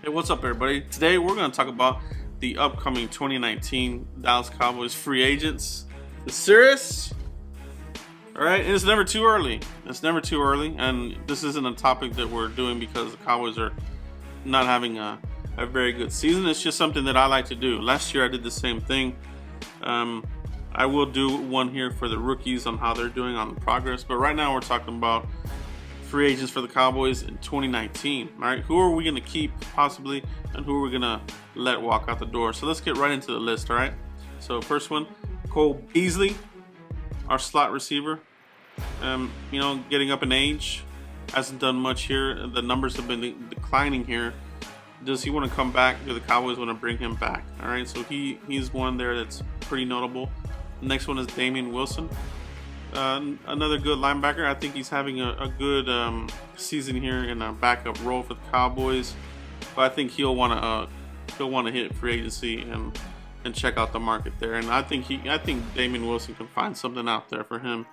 Hey, what's up, everybody? Today we're going to talk about the upcoming 2019 Dallas Cowboys free agents. It's serious, all right? And it's never too early. It's never too early, and this isn't a topic that we're doing because the Cowboys are not having a very good season. It's just something that I like to do. Last year I did the same thing. I will do one here for the rookies on how they're doing on the progress, but right now we're talking about free agents for the Cowboys in 2019. All right, who are we going to keep possibly, and who are we going to let walk out the door? So let's get right into the list. All right, so first one, Cole Beasley, our slot receiver. Getting up in age, hasn't done much here. The numbers have been declining here. Does he want to come back? Do the Cowboys want to bring him back? All right, so he's one there that's pretty notable. The next one is Damien Wilson. Another good linebacker. I think he's having a good season here in a backup role for the Cowboys. But I think he'll want to hit free agency and check out the market there. And I think Damien Wilson can find something out there for him.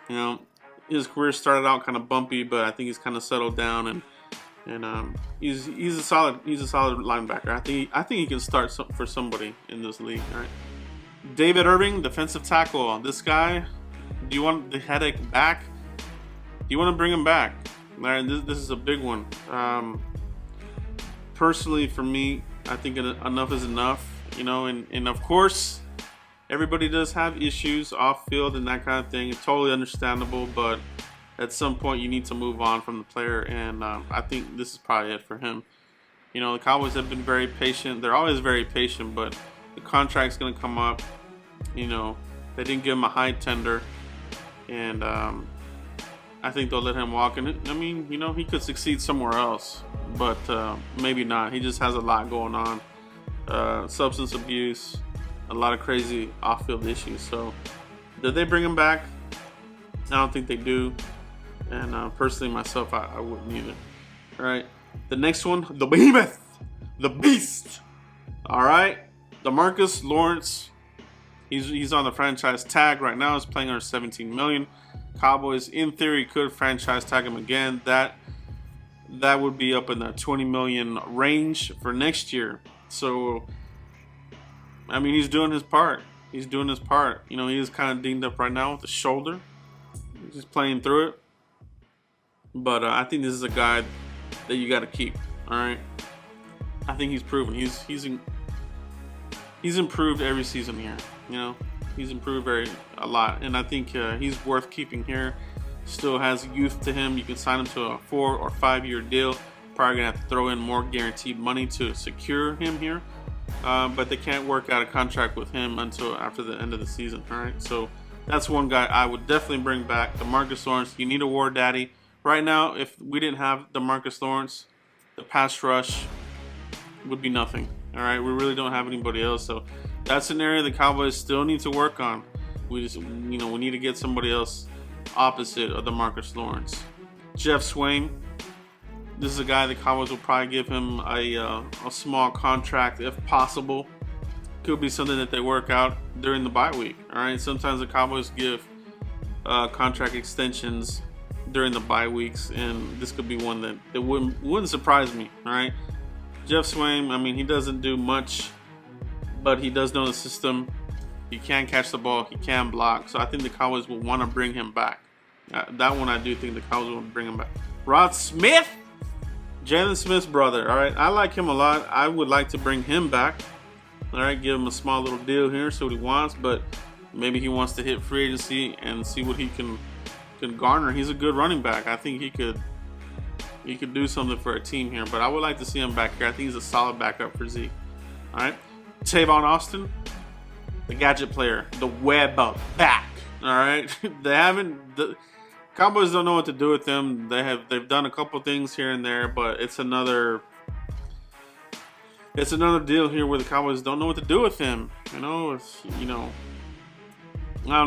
You know, his career started out kind of bumpy, but I think he's kind of settled down and he's a solid linebacker. I think he can start for somebody in this league. All right, David Irving, defensive tackle. This guy. Do you want the headache back? Do you want to bring him back? All right, this is a big one. Personally, for me, I think enough is enough. You know, and of course, everybody does have issues off field and that kind of thing. It's totally understandable, but at some point you need to move on from the player, and I think this is probably it for him. You know, the Cowboys have been very patient. They're always very patient, but the contract's going to come up. You know, they didn't give him a high tender. And I think they'll let him walk. And I mean, you know, he could succeed somewhere else, but maybe not. He just has a lot going on. Substance abuse, a lot of crazy off-field issues. So, did they bring him back? I don't think they do. And personally, myself, I wouldn't either. All right. The next one, the behemoth, the beast. All right. DeMarcus Lawrence. He's on the franchise tag right now. He's playing under $17 million. Cowboys, in theory, could franchise tag him again. That would be up in the $20 million range for next year. So, I mean, he's doing his part. He's doing his part. You know, he is kind of dinged up right now with the shoulder. He's playing through it. But I think this is a guy that you got to keep. All right. I think he's proven. He's improved every season here. You know, he's improved a lot, and I think he's worth keeping here. Still has youth to him. You can sign him to a 4 or 5 year deal. Probably gonna have to throw in more guaranteed money to secure him here, but they can't work out a contract with him until after the end of the season. All right, so that's one guy I would definitely bring back. DeMarcus Lawrence. You need a war daddy right now. If we didn't have DeMarcus Lawrence, the pass rush would be nothing. All right, we really don't have anybody else, so that's an area the Cowboys still need to work on. We need to get somebody else opposite of DeMarcus Lawrence. Jeff Swain. This is a guy the Cowboys will probably give him a small contract if possible. Could be something that they work out during the bye week. All right, sometimes the Cowboys give contract extensions during the bye weeks, and this could be one that wouldn't surprise me. All right. Jeff Swain, I mean, he doesn't do much, but he does know the system. He can catch the ball. He can block. So I think the Cowboys will want to bring him back. That one I do think the Cowboys will bring him back. Rod Smith, Jalen Smith's brother. All right, I like him a lot. I would like to bring him back. All right, give him a small little deal here, see what he wants. But maybe he wants to hit free agency and see what he can garner. He's a good running back. I think he could do something for a team here, but I would like to see him back here. I think he's a solid backup for Zeke. All right, Tavon Austin, the gadget player, the web back. All right, the Cowboys don't know what to do with them. They've done a couple things here and there, but it's another deal here where the Cowboys don't know what to do with him. I don't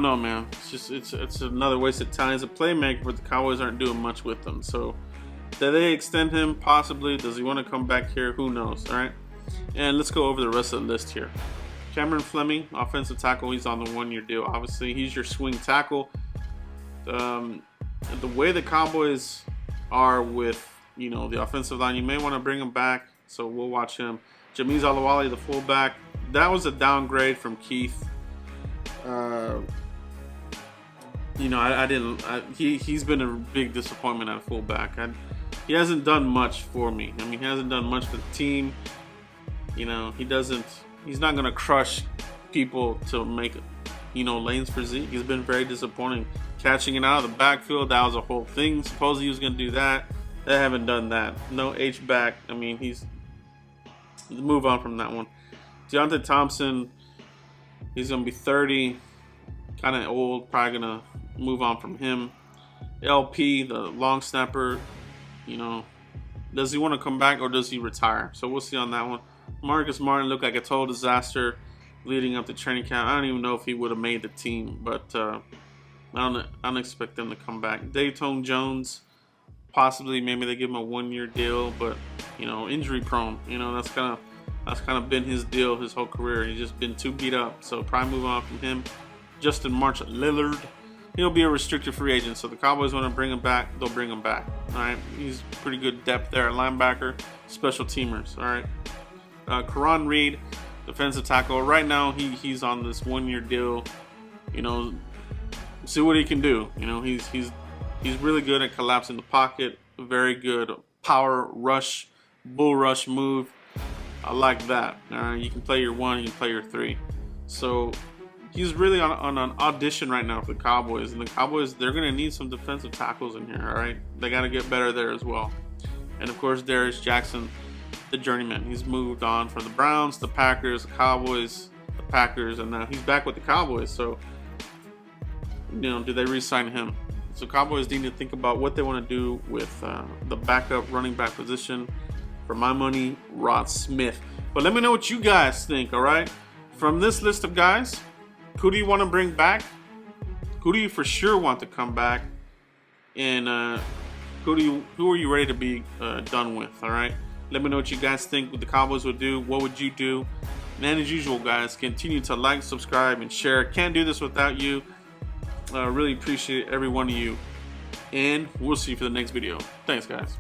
know, man. It's another wasted time. He's a playmaker, but the Cowboys aren't doing much with them. So, do they extend him? Possibly. Does he want to come back here? Who knows? All right. And let's go over the rest of the list here. Cameron Fleming, offensive tackle. He's on the 1 year deal. Obviously, he's your swing tackle. The way the Cowboys are with the offensive line, you may want to bring him back. so we'll watch him. Jameez Alawali, the fullback, that was a downgrade from Keith. You know, he's been a big disappointment at fullback. He hasn't done much for me. I mean, he hasn't done much for the team. You know, he's not gonna crush people to make, you know, lanes for Zeke. He's been very disappointing. Catching it out of the backfield, that was a whole thing. Supposedly he was gonna do that. They haven't done that. No H-back. I mean, move on from that one. Deontay Thompson, he's gonna be 30, kind of old. Probably gonna move on from him. LP, the long snapper, you know, does he want to come back or does he retire? So we'll see on that one. Marcus Martin looked like a total disaster leading up to training camp. I don't even know if he would have made the team, but I don't expect them to come back. Dayton Jones, possibly, maybe they give him a 1-year deal, but you know, injury prone. You know, that's kind of been his deal his whole career. He's just been too beat up, so probably move on from him. Justin March Lillard, he'll be a restricted free agent, so the Cowboys want to bring him back, they'll bring him back. All right, he's pretty good depth there, linebacker, special teamers. All right, Karan Reed, defensive tackle. Right now, he's on this 1-year deal. You know, see what he can do. You know, he's really good at collapsing the pocket. Very good power rush, bull rush move. I like that. All right, you can play your 1, you can play your 3. So he's really on an audition right now for the Cowboys, and the Cowboys, they're going to need some defensive tackles in here. All right, they got to get better there as well. And of course, Darius Jackson, the journeyman. He's moved on from the Browns, the Packers, the Cowboys, the Packers, and now he's back with the Cowboys. So, you know, do they re-sign him? So Cowboys need to think about what they want to do with the backup running back position. For my money, Rod Smith. But let me know what you guys think, all right? From this list of guys, who do you want to bring back? Who do you for sure want to come back? And who are you ready to be done with, all right? Let me know what you guys think what the Cowboys would do. What would you do? And as usual, guys, continue to like, subscribe, and share. Can't do this without you. Really appreciate every one of you. And we'll see you for the next video. Thanks, guys.